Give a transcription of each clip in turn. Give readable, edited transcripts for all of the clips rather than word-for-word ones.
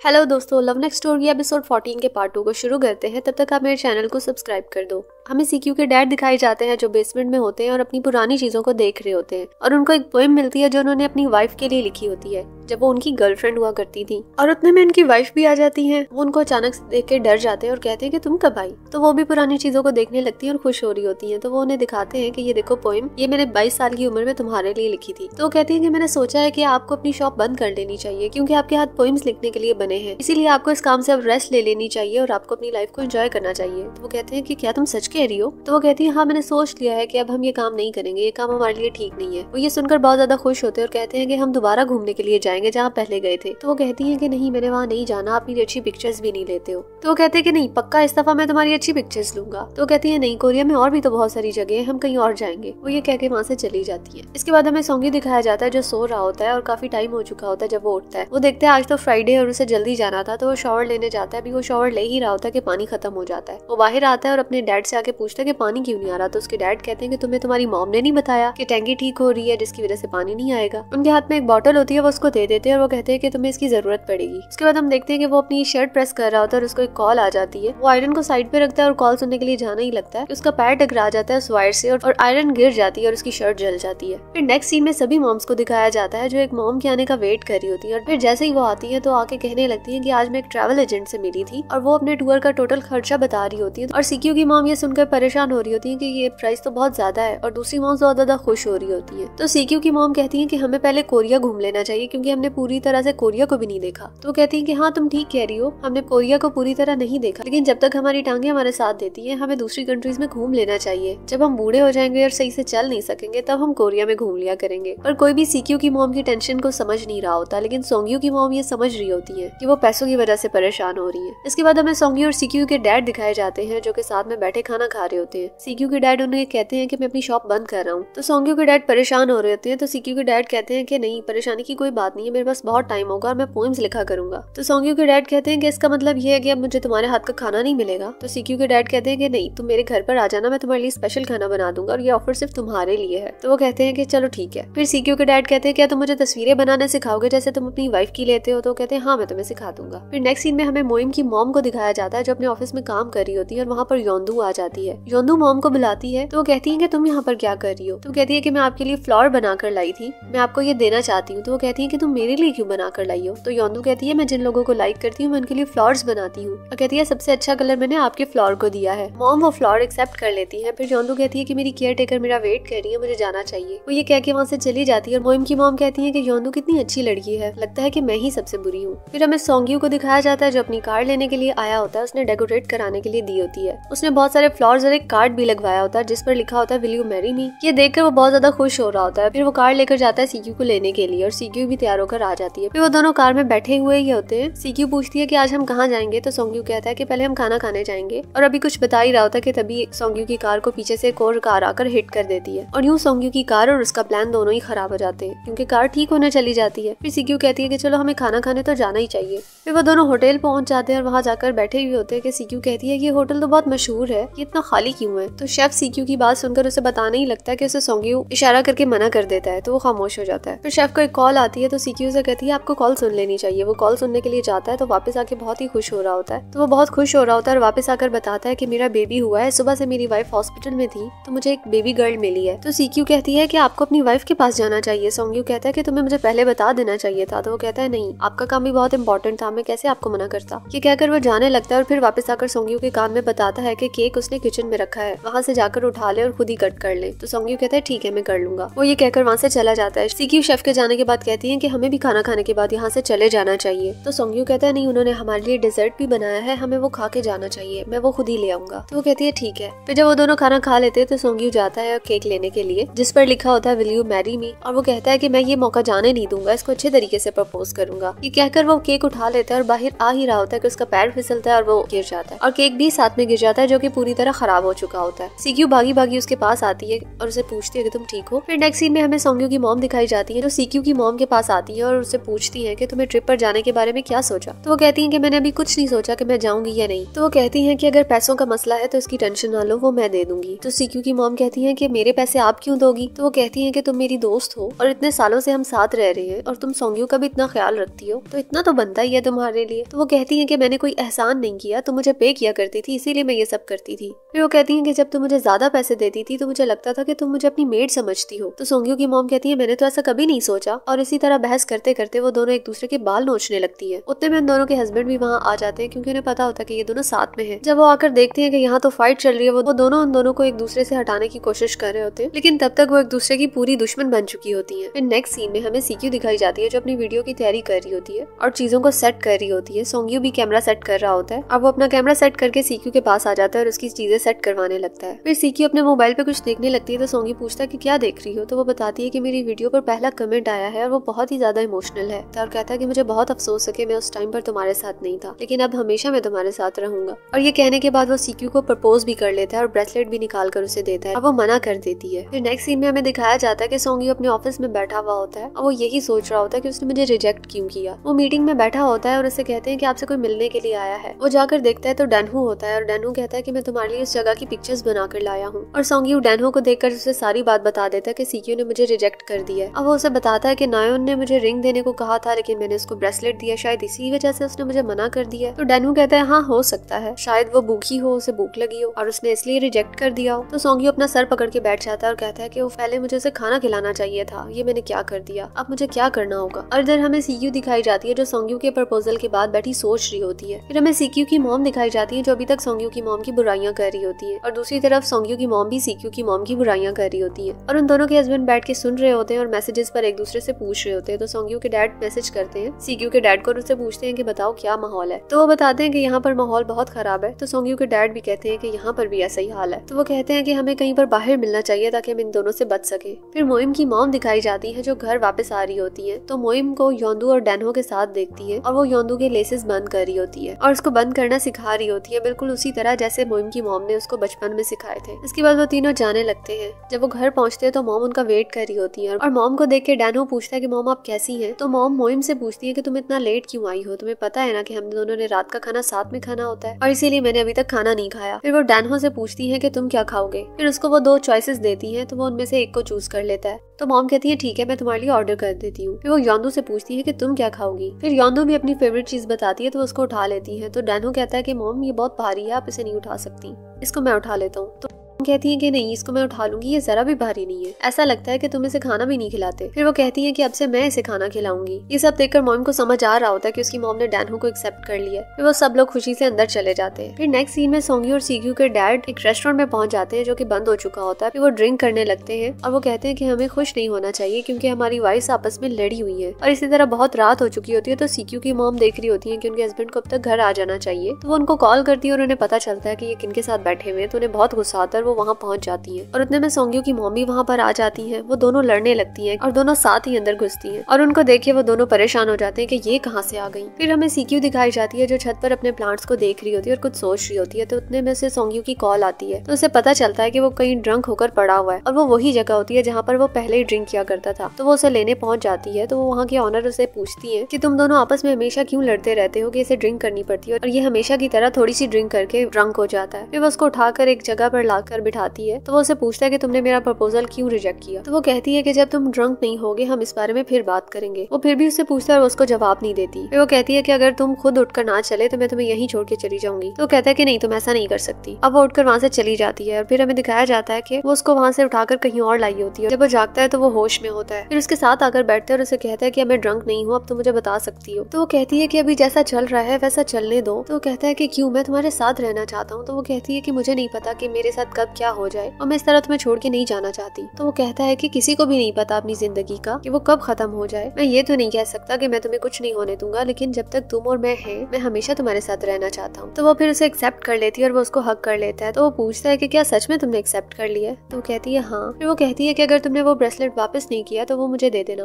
Hello दोस्तों, love next story episode 14 के part 2 को शुरू करते हैं। तब तक आप मेरे चैनल को सब्सक्राइब कर दो। हमें सीक्यू के डैड दिखाए जाते हैं जो बेसमेंट में होते हैं और अपनी पुरानी चीजों को देख रहे होते हैं और उनको एक पोएम मिलती है जो उन्होंने अपनी वाइफ के लिए लिखी होती है जब वो उनकी गर्लफ्रेंड हुआ करती थी। और उतने में उनकी वाइफ भी आ जाती है। वो उनको अचानक से देख के डर जाते हैं और कहते हैं कि तुम कब आई। तो वो भी पुरानी चीजों को देखने लगती है और खुश हो रही होती है। तो वो उन्हें दिखाते हैं कि ये देखो पोएम, ये मैंने 22 साल की उम्र में तुम्हारे लिए लिखी थी। तो वो कहती है कि मैंने सोचा है कि आपको अपनी शॉप बंद कर लेनी चाहिए क्योंकि आपके हाथ पोएम्स लिखने के लिए बने हैं, इसीलिए आपको इस काम से अब रेस्ट ले लेनी चाहिए और आपको अपनी लाइफ को एंजॉय करना चाहिए। तो वो कहते हैं कि क्या तुम सच कह रही हो। तो वो कहती है हाँ, मैंने सोच लिया है कि अब हम ये काम नहीं करेंगे, ये काम हमारे लिए ठीक नहीं है। वो ये सुनकर बहुत ज्यादा खुश होते हैं और कहते हैं कि हम दोबारा घूमने के लिए जाएंगे जहाँ पहले गए थे। तो वो कहती है कि नहीं, मैंने वहाँ नहीं जाना, आप मेरी अच्छी पिक्चर्स भी नहीं लेते हो। तो वो कहते हैं कि नहीं, पक्का इस दफा मैं तुम्हारी अच्छी पिक्चर्स लूंगा। तो वो कहती है नहीं, कोरिया में और भी तो बहुत सारी जगह है, हम कहीं और जाएंगे। वो ये कह के वहाँ से चली जाती है। इसके बाद हमें सॉन्गी दिखाया जाता है जो सो रहा होता है और काफी टाइम हो चुका होता है जब वो उठता है। वो देखते हैं आज तो फ्राइडे और उसे जल्दी जाना था, तो वो शावर लेने जाता है। अभी वो शावर ले ही रहा होता है कि पानी खत्म हो जाता है। वो बाहर आता है और अपने डैड से आके पूछता है कि पानी क्यों नहीं आ रहा। तो उसके डैड कहते हैं कि तुम्हें तुम्हारी मॉम ने नहीं बताया कि टैंकी ठीक हो रही है जिसकी वजह से पानी नहीं आएगा। उनके हाथ में एक बॉटल होती है, वो उसको दे देते हैं और वो कहते हैं कि तुम्हें इसकी जरूरत पड़ेगी। उसके बाद हम देखते हैं कि वो अपनी शर्ट प्रेस कर रहा होता है और उसको एक कॉल आ जाती है। वो आयरन को साइड पे रखता है और कॉल सुनने के लिए जाना ही लगता है कि उसका पैर टकरा जाता है उस वायर से और आयरन गिर जाती है और उसकी शर्ट जल जाती है। फिर नेक्स्ट सीन में सभी मॉम्स को दिखाया जाता है जो एक मॉम के आने का वेट कर रही होती है। और फिर जैसे ही वो आती है तो आके कहने लगती है कि आज मैं एक ट्रैवल एजेंट से मिली थी और वो अपने टूर का टोटल खर्चा बता रही होती है। और सीक्यू की मॉम ये सुनकर परेशान हो रही होती है कि ये प्राइस तो बहुत ज्यादा है और दूसरी मॉम बहुत ज्यादा खुश हो रही होती है। तो सीक्यू की मॉम कहती है कि हमें पहले कोरिया घूम लेना चाहिए क्योंकि हमने पूरी तरह से कोरिया को भी नहीं देखा। तो कहती है कि हाँ, तुम ठीक कह रही हो, हमने कोरिया को पूरी तरह नहीं देखा, लेकिन जब तक हमारी टांगे हमारे साथ देती है हमें दूसरी कंट्रीज में घूम लेना चाहिए। जब हम बूढ़े हो जाएंगे और सही से चल नहीं सकेंगे तब हम कोरिया में घूम लिया करेंगे। पर कोई भी सीक्यू की मॉम की टेंशन को समझ नहीं रहा होता, लेकिन सोंग्यू की मॉम ये समझ रही होती है कि वो पैसों की वजह से परेशान हो रही है। इसके बाद हमें सोंग्यू और सीक्यू के डैड दिखाए जाते हैं जो के साथ में बैठे खाना खा रहे होते हैं। सीक्यू के डैड उन्हें कहते हैं कि मैं अपनी शॉप बंद कर रहा हूँ। तो सोंग्यू के डैड परेशान हो रहे होते हैं। तो सीक्यू के डैड कहते हैं कि नहीं, परेशानी की कोई बात नहीं है, मेरे पास बहुत टाइम होगा और मैं पोएम्स लिखा करूंगा। तो सोंग्यू के डैड कहते हैं कि इसका मतलब ये है कि अब मुझे तुम्हारे हाथ का खाना नहीं मिलेगा। तो सीक्यू के डैड कहते हैं कि नहीं, तुम मेरे घर पर आ जाना, मैं तुम्हारे लिए स्पेशल खाना बना दूंगा और ये ऑफर सिर्फ तुम्हारे लिए है। तो वो कहते हैं कि चलो ठीक है। फिर सीक्यू के डैड कहते हैं क्या तुम मुझे तस्वीरें बनाना सिखाओगे जैसे तुम अपनी वाइफ की लेते हो। तो कहते हैं हाँ, मैं तुम्हें सिखा दूंगा। फिर नेक्स्ट सीन में हमें मोइम की मॉम को दिखाया जाता है जो अपने ऑफिस में काम कर रही होती है और वहाँ पर योंदू आ जाती है। योंदू मॉम को बुलाती है तो वो कहती है कि तुम यहाँ पर क्या कर रही हो। तो कहती है कि मैं आपके लिए फ्लावर बनाकर लाई थी, मैं आपको ये देना चाहती हूँ। तो वो कहती है कि तुम मेरे लिए क्यों बनाकर लाई हो। तो योंदू कहती है मैं जिन लोगों को लाइक करती हूँ मैं उनके लिए फ्लावर्स बनाती हूँ। और कहती है सबसे अच्छा कलर मैंने आपके फ्लावर को दिया है। मॉम वो फ्लावर एक्सेप्ट कर लेती है। फिर योंदू कहती है कि मेरी केयर टेकर मेरा वेट कर रही है, मुझे जाना चाहिए। वो ये कह के वहाँ से चली जाती है और मोइम की मॉम कहती है कि योंदू कितनी अच्छी लड़की है, लगता है कि मैं ही सबसे बुरी हूँ। फिर हमें सोंग्यू को दिखाया जाता है जो अपनी कार लेने के लिए आया होता है, उसने डेकोरेट कराने के लिए दी होती है। उसने बहुत सारे फ्लावर्स और एक कार्ड भी लगवाया होता है जिस पर लिखा होता है विल यू मैरी मी। ये देखकर वो बहुत ज्यादा खुश हो रहा होता है। फिर वो कार लेकर जाता है सीक्यू को लेने के लिए और सीक्यू भी तैयार होकर आ जाती है। फिर वो दोनों कार में बैठे हुए ही होते हैं। सीक्यू पूछती है कि आज हम कहाँ जाएंगे। तो सोंग्यू कहता है कि पहले हम खाना खाने जाएंगे और अभी कुछ बता ही रहा होता है कि तभी सोंग्यू की कार को पीछे से एक और कार आकर हिट कर देती है और यूं सोंग्यू की कार और उसका प्लान दोनों ही खराब हो जाते हैं क्योंकि कार ठीक होने चली जाती है। फिर सीक्यू कहती है कि चलो हमें खाना खाने तो जाना ही चाहिए। फिर वो दोनों होटल पहुंच जाते हैं और वहाँ जाकर बैठे हुए होते हैं कि सीक्यू कहती है ये होटल तो बहुत मशहूर है, ये इतना खाली क्यों है। तो शेफ सीक्यू की बात सुनकर उसे बताने ही लगता है कि उसे सोंग्यू इशारा करके मना कर देता है तो वो खामोश हो जाता है। फिर शेफ को एक कॉल आती है तो सीक्यू से कहती है आपको कॉल सुन लेनी चाहिए। वो कॉल सुनने के लिए जाता है तो वापस आके बहुत ही खुश हो रहा होता है। तो वो बहुत खुश हो रहा होता है और वापस आकर बताता है कि मेरा बेबी हुआ है, सुबह से मेरी वाइफ हॉस्पिटल में थी तो मुझे एक बेबी गर्ल मिली है। तो सीक्यू कहती है कि आपको अपनी वाइफ के पास जाना चाहिए। सोंग्यू कहता है कि तुम्हें मुझे पहले बता देना चाहिए था। तो वो कहता है नहीं, आपका काम भी बहुत इंपॉर्टेंट था, मैं कैसे आपको मना करता। ये कहकर वो जाने लगता है और फिर वापस आकर सोंग्यू के कान में बताता है कि केक उसने किचन में रखा है, वहाँ से जाकर उठा ले और खुद ही कट कर ले। तो सोंग्यू कहता है ठीक है, मैं कर लूंगा। वो ये कहकर वहाँ से चला जाता है। सीक्यू शेफ के जाने के बाद कहती है कि हमें भी खाना खाने के बाद यहाँ से चले जाना चाहिए। तो सोंग्यू कहता है नहीं, उन्होंने हमारे लिए डेजर्ट भी बनाया है, हमें वो खा के जाना चाहिए, मैं वो खुद ही ले आऊंगा। तो वो कहती है ठीक है। फिर जब वो दोनों खाना खा लेते हैं तो सोंग्यू जाता है केक लेने के लिए जिस पर लिखा होता है विल यू मैरी मी और वो कहता है कि मैं ये मौका जाने नहीं दूंगा, इसको अच्छे तरीके से प्रपोज करूंगा। ये कहकर वो केक उठा लेता है और बाहर आ ही रहा होता है कि उसका पैर फिसलता है और वो गिर जाता है और केक भी साथ में गिर जाता है जो कि पूरी तरह खराब हो चुका होता है। सीक्यू भागी भागी उसके पास आती है और उसे पूछती है कि तुम ठीक हो। फिर नेक्स्ट सीन में हमें सोंग्यू की मॉम दिखाई जाती है जो सीक्यू की मॉम के पास आती है और उससे पूछती है कि तुम्हें ट्रिप पर जाने के बारे में क्या सोचा। तो वो कहती है कि मैंने अभी कुछ नहीं सोचा, कि मैं जाऊंगी या नहीं। तो वो कहती है कि अगर पैसों का मसला है तो इसकी टेंशन ना लो, वो मैं दे दूंगी। तो सीक्यू की मॉम कहती है कि मेरे पैसे आप क्यों दोगी। तो वो कहती है कि तुम मेरी दोस्त हो और इतने सालों से हम साथ रह रहे हैं और तुम सोंग्यू का भी इतना ख्याल रखती हो, तो इतना तो बनता ही है तुम्हारे लिए। तो वो कहती है कि मैंने कोई एहसान नहीं किया, तुम मुझे पे किया करती थी, इसीलिए मैं ये सब करती थी। फिर वो कहती है कि जब तुम मुझे ज्यादा पैसे देती थी तो मुझे लगता था कि तुम मुझे अपनी मेड समझती हो। तो सोंग्यू की मॉम कहती है मैंने तो ऐसा कभी नहीं सोचा। और इसी तरह बहस करते करते वो दोनों एक दूसरे के बाल नोचने लगती है। उतने में उन दोनों के हस्बैंड भी वहाँ आ जाते हैं क्योंकि उन्हें पता होता है कि ये दोनों साथ में हैं। जब वो आकर देखते हैं कि यहाँ तो फाइट चल रही है, वो दोनों उन दोनों को एक दूसरे से हटाने की कोशिश कर रहे होते हैं, लेकिन तब तक वो एक दूसरे की पूरी दुश्मन बन चुकी होती है। फिर नेक्स्ट सीन में हमें सीक्यू दिखाई जाती है जो अपनी वीडियो की तैयारी कर रही होती है और चीजों को सेट कर रही होती है। सोंग्यू भी कैमरा सेट कर रहा होता है। अब वो अपना कैमरा सेट करके सीक्यू के पास आ जाता है और उसकी चीजें सेट करवाने लगता है। फिर सीक्यू अपने मोबाइल पे कुछ देखने लगती है तो सोंग्यू पूछता है कि क्या देख रही हो। तो वो बताती है कि मेरी वीडियो पर पहला कमेंट आया है और वो बहुत ही ज्यादा इमोशनल है और कहता है कि मुझे बहुत अफसोस है कि मैं उस टाइम पर तुम्हारे साथ नहीं था, लेकिन अब हमेशा मैं तुम्हारे साथ रहूंगा। और ये कहने के बाद वो सीक्यू को प्रपोज भी कर लेता है और ब्रेसलेट भी निकाल कर उसे देता है। अब वो मना कर देती है। फिर नेक्स्ट सीन में हमें दिखाया जाता है कि सोंग्यू अपने ऑफिस में बैठा हुआ होता है और वो यही सोच रहा होता है कि उसने मुझे रिजेक्ट क्यों किया। वो मीटिंग में बैठा होता है और उसे कहते हैं कि आपसे कोई मिलने के लिए आया है। वो जाकर देखता है तो डैनहू होता है और डैनहू कहता है कि मैं तुम्हारे लिए इस जगह की पिक्चर्स बनाकर लाया हूँ। और सोंग्यू डैनहू को देखकर उसे सारी बात बता देता है कि सीक्यू ने मुझे रिजेक्ट कर दिया है। अब वो उसे बताता है कि नायोन ने मुझे रिंग देने को कहा था लेकिन मैंने उसको ब्रेसलेट दिया, शायद इसी वजह से उसने मुझे मना कर दिया। तो डैनहू कहता है हाँ हो सकता है, शायद वो भूखी हो, उसे भूख लगी हो और उसने इसलिए रिजेक्ट कर दिया हो। तो सोंग्यू अपना सर पकड़ के बैठ जाता है और कहता है कि वो पहले मुझे उसे खाना खिलाना चाहिए था, ये मैंने क्या कर दिया, अब मुझे क्या करना होगा। और इधर हमें सीक्यू दिखाई जाती है जो सोंग्यू के प्रपोजल के बाद बैठी सोच रही होती है। फिर हमें सीक्यू की मॉम दिखाई जाती है जो अभी तक सोंग्यू की मॉम की बुराइयां कर रही होती है और दूसरी तरफ सोंग्यू की मॉम भी सीक्यू की मॉम की बुराइयां कर रही होती है। और उन दोनों के हस्बैंड बैठ के सुन रहे होते हैं और मैसेजेस पर एक दूसरे से पूछ रहे होते हैं। तो सोंग्यू के डैड मैसेज करते हैं सीक्यू के डैड को और उससे पूछते हैं कि बताओ क्या माहौल है। तो वो बताते हैं कि यहाँ पर माहौल बहुत खराब है। तो सोंग्यू के डैड भी कहते हैं कि यहाँ पर भी ऐसा ही हाल है। तो वो कहते हैं कि हमें कहीं पर बाहर मिलना चाहिए ताकि हम इन दोनों से बच सके। फिर मोइम की मॉम दिखाई जाती है जो घर वापस आ रही होती है। तो मोइम को योंदू और डैनहो के साथ देखती है और वो योंदू के लेसेस बंद कर रही होती है और उसको बंद करना सिखा रही होती है, बिल्कुल उसी तरह जैसे मोइम की मॉम ने उसको बचपन में सिखाए थे। इसके बाद वो तीनों जाने लगते हैं। जब वो घर पहुंचते हैं तो मॉम उनका वेट कर रही होती है और मॉम को देख के डैनहो पूछता है कि मॉम आप कैसी हैं। तो मॉम मोइम से पूछती है कि तुम इतना लेट क्यों आई हो, तुम्हें पता है ना कि हम दोनों ने रात का खाना साथ में खाना होता है और इसीलिए मैंने अभी तक खाना नहीं खाया। फिर वो डैनहो से पूछती है कि तुम क्या खाओगे। फिर उसको वो 2 चॉइसेस देती है तो वो उनमें से एक को चूज कर लेता है। तो मॉम कहती है ठीक है मैं तुम्हारे लिए ऑर्डर कर देती हूँ। फिर वो योंदू से पूछती है कि तुम क्या खाओगी। फिर योंदू भी अपनी फेवरेट चीज बताती है तो उसको उठा लेती है। तो डैनहो कहता है कि मॉम ये बहुत भारी है, आप इसे नहीं उठा सकती, इसको मैं उठा लेता हूँ। तो कहती है कि नहीं इसको मैं उठा लूंगी, ये जरा भी भारी नहीं है, ऐसा लगता है कि तुम इसे खाना भी नहीं खिलाते। फिर वो कहती है कि अब से मैं इसे खाना खिलाऊंगी। ये सब देखकर मॉम को समझ आ रहा होता है कि उसकी मॉम ने डैनहो को एक्सेप्ट कर लिया। फिर वो सब लोग खुशी से अंदर चले जाते हैं। फिर नेक्स्ट सीन में सोंग्यू और सीक्यू के डैड एक रेस्टोरेंट में पहुंच जाते हैं जो कि बंद हो चुका होता है। फिर वो ड्रिंक करने लगते हैं और वो कहते हैं कि हमें खुश नहीं होना चाहिए क्योंकि हमारी वाइफ्स आपस में लड़ी हुई है। और इसी तरह बहुत रात हो चुकी होती है। तो सीक्यू की मॉम देख रही होती है कि उनके हस्बैंड को अब तक घर आ जाना चाहिए। तो वो उनको कॉल करती है और उन्हें पता चलता है कि ये किनके साथ बैठे हुए हैं। तो उन्हें बहुत गुस्सा आता है और वो वहाँ पहुंच जाती है और उतने में सोंग्यू की मॉम भी वहाँ पर आ जाती है। वो दोनों लड़ने लगती हैं और दोनों साथ ही अंदर घुसती हैं और उनको देख के वो दोनों परेशान हो जाते हैं कि ये कहाँ से आ गई। फिर हमें सीक्यू दिखाई जाती है जो छत पर अपने प्लांट्स को देख रही होती है और कुछ सोच रही होती है। तो उतने में से सोंग्यू की कॉल आती है तो उसे पता चलता है कि वो कहीं ड्रंक होकर पड़ा हुआ है और वो वही जगह होती है जहाँ पर वो पहले ही ड्रिंक किया करता था। तो वो उसे लेने पहुंच जाती है। तो वो वहाँ के ऑनर उसे पूछती है कि तुम दोनों आपस में हमेशा क्यों लड़ते रहते हो कि इसे ड्रिंक करनी पड़ती है और ये हमेशा की तरह थोड़ी सी ड्रिंक करके ड्रंक हो जाता है। फिर वो उसको उठाकर एक जगह पर लाकर बिठाती है। तो वो उसे पूछता है कि तुमने मेरा प्रपोजल क्यों रिजेक्ट किया। तो वो कहती है कि जब तुम ड्रंक नहीं होगे हम इस बारे में फिर बात करेंगे। वो फिर भी उससे पूछता है और उसको जवाब नहीं देती। फिर वो कहती है कि अगर तुम खुद उठकर ना चले तो मैं तुम्हें यहीं छोड़ के चली जाऊंगी। तो वो कहता है कि नहीं तुम ऐसा नहीं कर सकती। अब वो उठकर वहाँ से चली जाती है और फिर हमें दिखाया जाता है कि वो उसको वहाँ से उठाकर कहीं और लाई होती है। जब वो जागता है तो वो होश में होता है। फिर उसके साथ आकर बैठता है और उसे कहता है कि मैं ड्रंक नहीं हूँ, अब तुम मुझे बता सकती हो। तो वो कहती है कि अभी जैसा चल रहा है वैसा चलने दो। तो वो कहता है कि क्यों, मैं तुम्हारे साथ रहना चाहता हूँ। तो वो कहती है कि मुझे नहीं पता कि मेरे साथ कब क्या हो जाए और मैं इस तरह तुम्हें छोड़ के नहीं जाना चाहती। तो वो कहता है कि किसी को भी नहीं पता अपनी जिंदगी का कि वो कब खत्म हो जाए। मैं ये तो नहीं कह सकता कि मैं तुम्हें कुछ नहीं होने दूंगा, लेकिन जब तक तुम और मैं हैं मैं हमेशा तुम्हारे साथ रहना चाहता हूँ। तो वो फिर उसे एक्सेप्ट कर लेती है और वो उसको हक कर लेता है। तो वो पूछता है कि क्या सच में तुमने एक्सेप्ट कर लिया है। तो वो कहती है हाँ। फिर वो कहती है कि अगर तुमने वो ब्रेसलेट वापस नहीं किया तो वो मुझे दे देना।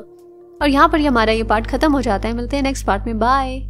और यहाँ पर हमारा ये पार्ट खत्म हो जाता है। मिलते हैं नेक्स्ट पार्ट में। बाय।